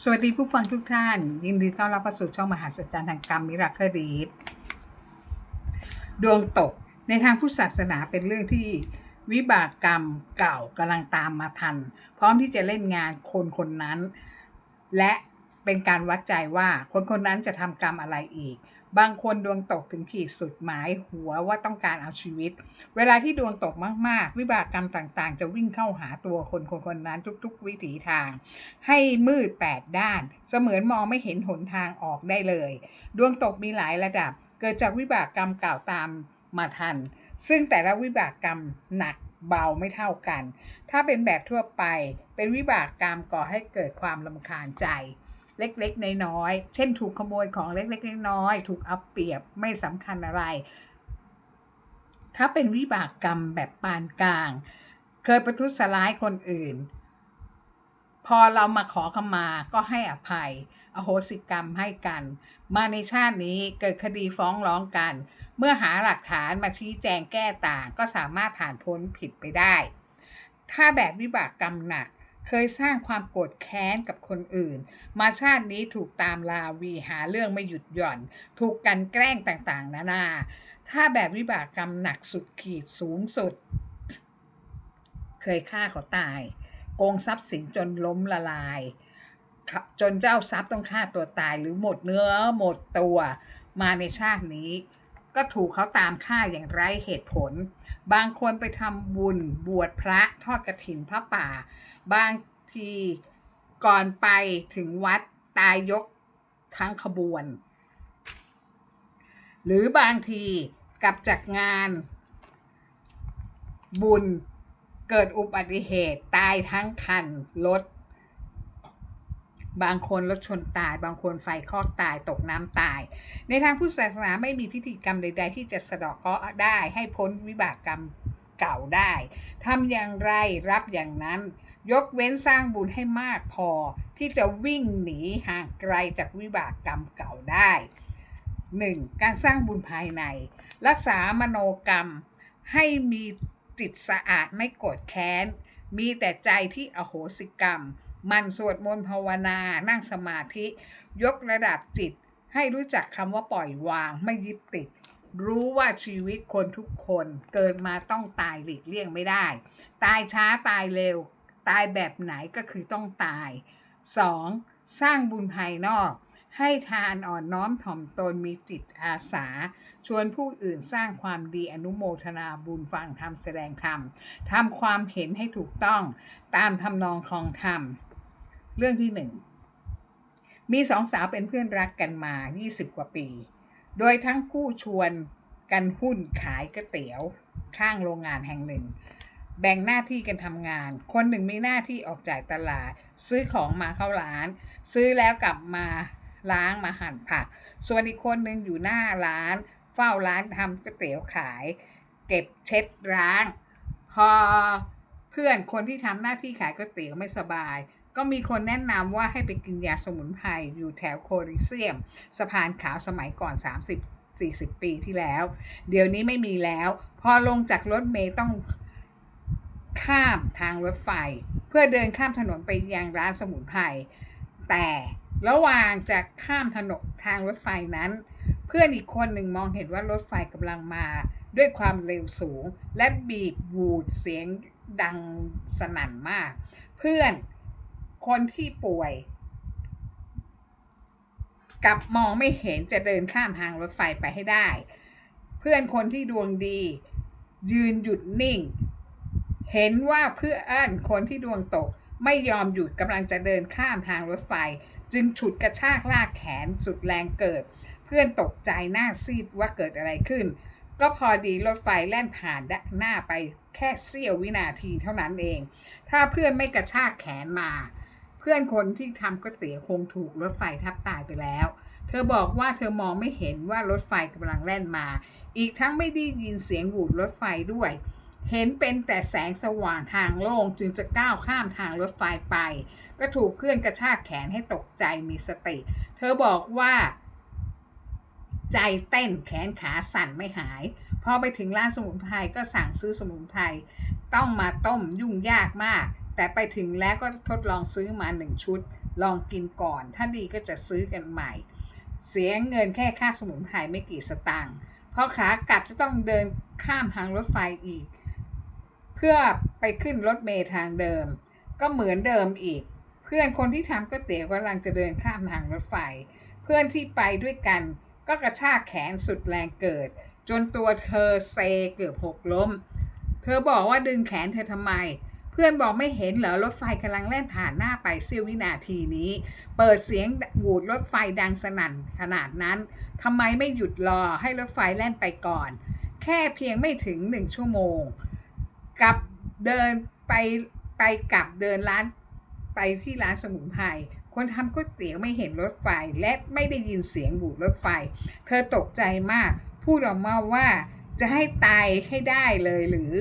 สวัสดีผู้ฟังทุกท่านยินดีต้อนรับเข้าสู่ช่องมหาสัจจรรย์แห่งกรรมมิราเคิลรีดดวงตกในทางพุทธศาสนาเป็นเรื่องที่วิบากกรรมเก่ากำลังตามมาทันพร้อมที่จะเล่นงานคนคนนั้นและเป็นการวัดใจว่าคนคนนั้นจะทำกรรมอะไรอีกบางคนดวงตกถึงขีดสุดหมายหัวว่าต้องการเอาชีวิตเวลาที่ดวงตกมากๆวิบากกรรมต่างๆจะวิ่งเข้าหาตัวคนนั้นทุกๆวิถีทางให้มืดแปดด้านเสมือนมองไม่เห็นหนทางออกได้เลยดวงตกมีหลายระดับเกิดจากวิบากกรรมเก่าตามมาทันซึ่งแต่ละวิบากกรรมหนักเบาไม่เท่ากันถ้าเป็นแบบทั่วไปเป็นวิบากกรรมก่อให้เกิดความรำคาญใจเล็กๆน้อยๆเช่นถูกขโมยของเล็กๆน้อยๆถูกเอาเปรียบไม่สำคัญอะไรถ้าเป็นวิบากกรรมแบบปานกลางเคยประทุษร้ายคนอื่นพอเรามาขอขมาก็ให้อภัยอโหสิกรรมให้กันมาในชาตินี้เกิดคดีฟ้องร้องกันเมื่อหาหลักฐานมาชี้แจงแก้ต่างก็สามารถผ่านพ้นผิดไปได้ถ้าแบบวิบากกรรมหนักเคยสร้างความโกรธแค้นกับคนอื่นมาชาตินี้ถูกตามลาวีหาเรื่องไม่หยุดหย่อนถูกกันแกล้งต่างๆนานาถ้าแบบวิบากกรรมหนักสุดขีดสูงสุดเคยฆ่าเขาตายโกงทรัพย์สินจนล้มละลายจนเจ้าทรัพย์ต้องฆ่าตัวตายหรือหมดเนื้อหมดตัวมาในชาตินี้ก็ถูกเขาตามฆ่าอย่างไร้เหตุผลบางคนไปทำบุญบวชพระทอดกฐินพระป่าบางทีก่อนไปถึงวัดตายยกทั้งขบวนหรือบางทีกลับจากงานบุญเกิดอุบัติเหตุตายทั้งคันรถบางคนรถชนตายบางคนไฟคลอกตายตกน้ำตายในทางพุทธศาสนาไม่มีพิธีกรรมใดๆที่จะสะเดาะเคราะห์ได้ให้พ้นวิบากกรรมเก่าได้ทำอย่างไรรับอย่างนั้นยกเว้นสร้างบุญให้มากพอที่จะวิ่งหนีห่างไกลจากวิบากกรรมเก่าได้ 1. การสร้างบุญภายในรักษามโนกรรมให้มีจิตสะอาดไม่โกรธแค้นมีแต่ใจที่อโหสิกรรมมันสวดมนต์ภาวนานั่งสมาธิยกระดับจิตให้รู้จักคำว่าปล่อยวางไม่ยึดติดรู้ว่าชีวิตคนทุกคนเกิดมาต้องตายหลีกเลี่ยงไม่ได้ตายช้าตายเร็วตายแบบไหนก็คือต้องตาย 2. สร้างบุญภายนอกให้ทานอ่อนน้อมถ่อมตนมีจิตอาสาชวนผู้อื่นสร้างความดีอนุโมทนาบุญฟังธรรมแสดงธรรมทำความเห็นให้ถูกต้องตามทำนองคลองธรรมเรื่องที่1มีสองสาวเป็นเพื่อนรักกันมา20กว่าปีโดยทั้งคู่ชวนกันหุ้นขายก๋วยเตี๋ยวข้างโรงงานแห่งหนึ่งแบ่งหน้าที่กันทำงานคนหนึ่งมีหน้าที่ออกจ่ายตลาดซื้อของมาเข้าร้านซื้อแล้วกลับมาล้างมาหั่นผักส่วนอีกคนหนึ่งอยู่หน้าร้านเฝ้าร้านทำก๋วยเตี๋ยวขายเก็บเช็ดร้างพอเพื่อนคนที่ทำหน้าที่ขายก๋วยเตี๋ยวไม่สบายก็มีคนแนะนำว่าให้ไปกินยาสมุนไพรอยู่แถวโคลิเซียมสะพานขาวสมัยก่อน30-40 ปีที่แล้วเดี๋ยวนี้ไม่มีแล้วพอลงจากรถเมล์ต้องข้ามทางรถไฟเพื่อเดินข้ามถนนไปยังร้านสมุนไพรแต่ระหว่างจะข้ามถนนทางรถไฟนั้นเพื่อนอีกคนหนึ่งมองเห็นว่ารถไฟกำลังมาด้วยความเร็วสูงและบีบวูดเสียงดังสนั่นมากเพื่อนคนที่ป่วยกับมองไม่เห็นจะเดินข้ามทางรถไฟไปให้ได้เพื่อนคนที่ดวงดียืนหยุดนิ่งเห็นว่าเพื่อนคนที่ดวงตกไม่ยอมหยุดกำลังจะเดินข้ามทางรถไฟจึงฉุดกระชากลากแขนสุดแรงเกิดเพื่อนตกใจหน้าซีดว่าเกิดอะไรขึ้นก็พอดีรถไฟแล่นผ่านหน้าไปแค่เสี้ยววินาทีเท่านั้นเองถ้าเพื่อนไม่กระชากแขนมาเพื่อนคนที่ทำก๋วยเตี๋ยวคงถูกรถไฟทับตายไปแล้วเธอบอกว่าเธอมองไม่เห็นว่ารถไฟกำลังแล่นมาอีกทั้งไม่ได้ยินเสียงหวูดรถไฟด้วยเห็นเป็นแต่แสงสว่างทางโล่งจึงจะก้าวข้ามทางรถไฟไปก็ถูกเพื่อนกระชากแขนให้ตกใจมีสติเธอบอกว่าใจเต้นแขนขาสั่นไม่หายพอไปถึงร้านสมุนไพรก็สั่งซื้อสมุนไพรต้องมาต้มยุ่งยากมาก แต่ไปถึงแล้วก็ทดลองซื้อมา1 ชุดลองกินก่อนถ้าดีก็จะซื้อกันใหม่เสียเงินแค่ค่าสมุนไพรไม่กี่สตางค์เพราะขากลับจะต้องเดินข้ามทางรถไฟอีกเพื่อไปขึ้นรถเมล์ทางเดิมก็เหมือนเดิมอีกเพื่อนคนที่ทำก๋วยเตี๋ยวกำลังจะเดินข้ามทางรถไฟเพื่อนที่ไปด้วยกันก็กระชากแขนสุดแรงเกิดจนตัวเธอเซเกือบหกล้มเธอบอกว่าดึงแขนเธอทำไมเพื่อนบอกไม่เห็นเหรอรถไฟกำลังแล่นผ่านหน้าไปเสี้ยววินาทีนี้เปิดเสียงหวูดรถไฟดังสนั่นขนาดนั้นทำไมไม่หยุดรอให้รถไฟแล่นไปก่อนแค่เพียงไม่ถึง1 ชั่วโมงกับเดินไปไปกลับเดินร้านไปที่ร้านสมุนไพรคนทำก๋วยเตี๋ยวไม่เห็นรถไฟและไม่ได้ยินเสียงบูดรถไฟเธอตกใจมากพูดออกมาว่าจะให้ตายให้ได้เลยหรือ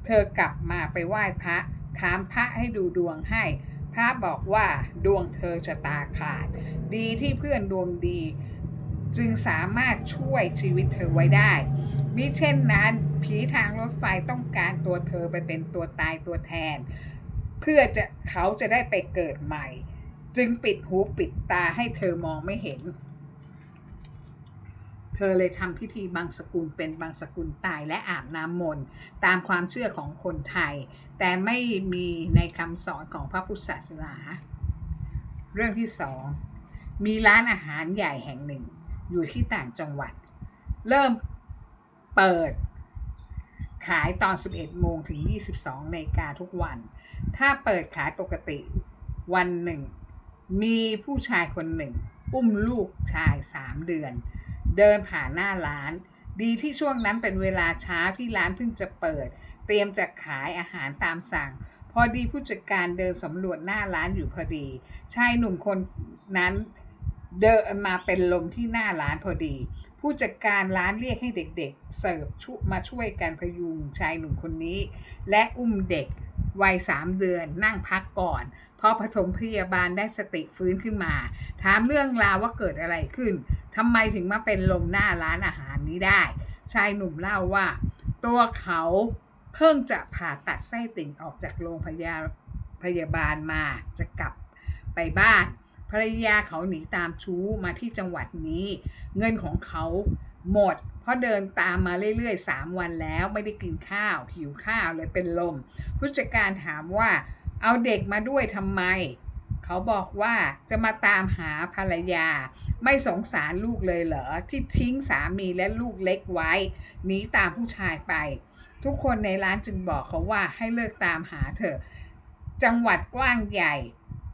เธอกลับมาไปไหว้พระถามพระให้ดูดวงให้พระบอกว่าดวงเธอชะตาขาดดีที่เพื่อนดวงดีจึงสามารถช่วยชีวิตเธอไว้ได้มิเช่นนั้นผีทางรถไฟต้องการตัวเธอไปเป็นตัวตายตัวแทนเพื่อเขาจะได้ไปเกิดใหม่จึงปิดหูปิดตาให้เธอมองไม่เห็นเธอเลยทำพิธีบังสกุลเป็นบังสกุลตายและอาบน้ำมนต์ตามความเชื่อของคนไทยแต่ไม่มีในคำสอนของพระพุทธศาสนาเรื่องที่2มีร้านอาหารใหญ่แห่งหนึ่งอยู่ที่ต่างจังหวัดเริ่มเปิดขายตอน11 โมงถึง 22 นาฬิกาทุกวันถ้าเปิดขายปกติวันหนึ่งมีผู้ชายคนหนึ่งอุ้มลูกชาย3 เดือนเดินผ่านหน้าร้านดีที่ช่วงนั้นเป็นเวลาเช้าที่ร้านเพิ่งจะเปิดเตรียมจะขายอาหารตามสั่งพอดีผู้จัดการเดินสำรวจหน้าร้านอยู่พอดีชายหนุ่มคนนั้นเดินมาเป็นลมที่หน้าร้านพอดีผู้จัดการร้านเรียกให้เด็กๆเสิร์ฟมาช่วยกันพยุงชายหนุ่มคนนี้และอุ้มเด็กวัย3 เดือนนั่งพักก่อนพอปฐมพยาบาลได้สติฟื้นขึ้นมาถามเรื่องราวว่าเกิดอะไรขึ้นทำไมถึงมาเป็นลมหน้าร้านอาหารนี้ได้ชายหนุ่มเล่าว่าตัวเขาเพิ่งจะผ่าตัดไส้ติ่งออกจากโรงพยาบาลมาจะกลับไปบ้านภรรยาเขาหนีตามชู้มาที่จังหวัดนี้เงินของเขาหมดเพราะเดินตามมาเรื่อยๆ3 วันแล้วไม่ได้กินข้าวหิวข้าวเลยเป็นลมผู้จัดการถามว่าเอาเด็กมาด้วยทำไมเขาบอกว่าจะมาตามหาภรรยาไม่สงสารลูกเลยเหรอที่ทิ้งสามีและลูกเล็กไว้หนีตามผู้ชายไปทุกคนในร้านจึงบอกเขาว่าให้เลิกตามหาเถอะจังหวัดกว้างใหญ่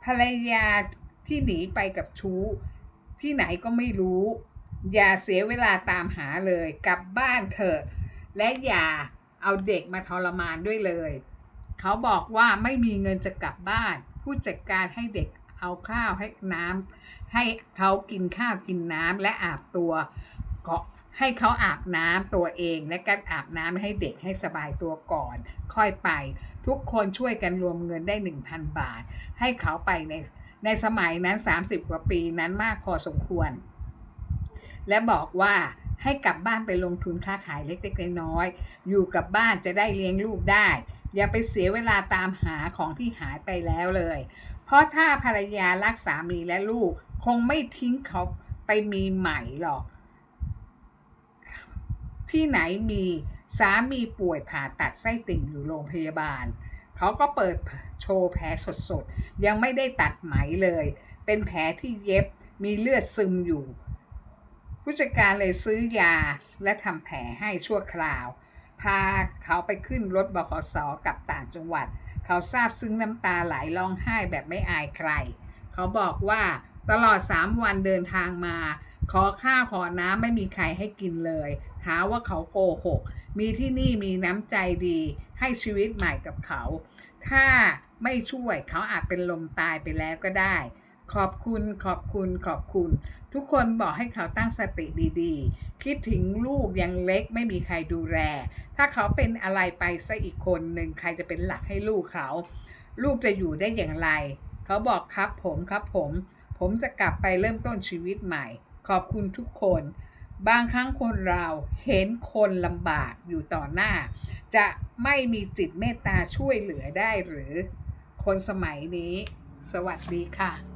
ภรรยาที่หนีไปกับชู้ที่ไหนก็ไม่รู้อย่าเสียเวลาตามหาเลยกลับบ้านเถอะและอย่าเอาเด็กมาทรมานด้วยเลยเขาบอกว่าไม่มีเงินจะกลับบ้านผู้จัดการให้เด็กเอาข้าวให้น้ำให้เขากินข้าวกินน้ำและอาบตัวก็ให้เขาอาบน้ำตัวเองและการอาบน้ำให้เด็กให้สบายตัวก่อนค่อยไปทุกคนช่วยกันรวมเงินได้ 1,000 บาทให้เขาไปในสมัยนั้น30 กว่าปีนั้นมากพอสมควรและบอกว่าให้กลับบ้านไปลงทุนค้าขายเล็กๆน้อยๆอยู่กับบ้านจะได้เลี้ยงลูกได้อย่าไปเสียเวลาตามหาของที่หายไปแล้วเลยเพราะถ้าภรรยารักสามีและลูกคงไม่ทิ้งเขาไปมีใหม่หรอกที่ไหนมีสามีป่วยผ่าตัดไส้ติ่งอยู่โรงพยาบาลเขาก็เปิดโชว์แผลสดๆยังไม่ได้ตัดไหมเลยเป็นแผลที่เย็บมีเลือดซึมอยู่ผู้จัดการเลยซื้อยาและทำแผลให้ชั่วคราวพาเขาไปขึ้นรถบขส.กลับต่างจังหวัดเขาซาบซึ้งน้ำตาไหลร้องไห้แบบไม่อายใครเขาบอกว่าตลอด3 วันเดินทางมาขอข้าวขอน้ำไม่มีใครให้กินเลยหาว่าเขาโกหกมีที่นี่มีน้ำใจดีให้ชีวิตใหม่กับเขาถ้าไม่ช่วยเขาอาจเป็นลมตายไปแล้วก็ได้ขอบคุณขอบคุณขอบคุณทุกคนบอกให้เขาตั้งสติดีๆคิดถึงลูกยังเล็กไม่มีใครดูแลถ้าเขาเป็นอะไรไปซะอีกคนหนึ่งใครจะเป็นหลักให้ลูกเขาลูกจะอยู่ได้อย่างไรเขาบอกครับผมจะกลับไปเริ่มต้นชีวิตใหม่ขอบคุณทุกคนบางครั้งคนเราเห็นคนลำบากอยู่ต่อหน้าจะไม่มีจิตเมตตาช่วยเหลือได้หรือ คนสมัยนี้ สวัสดีค่ะ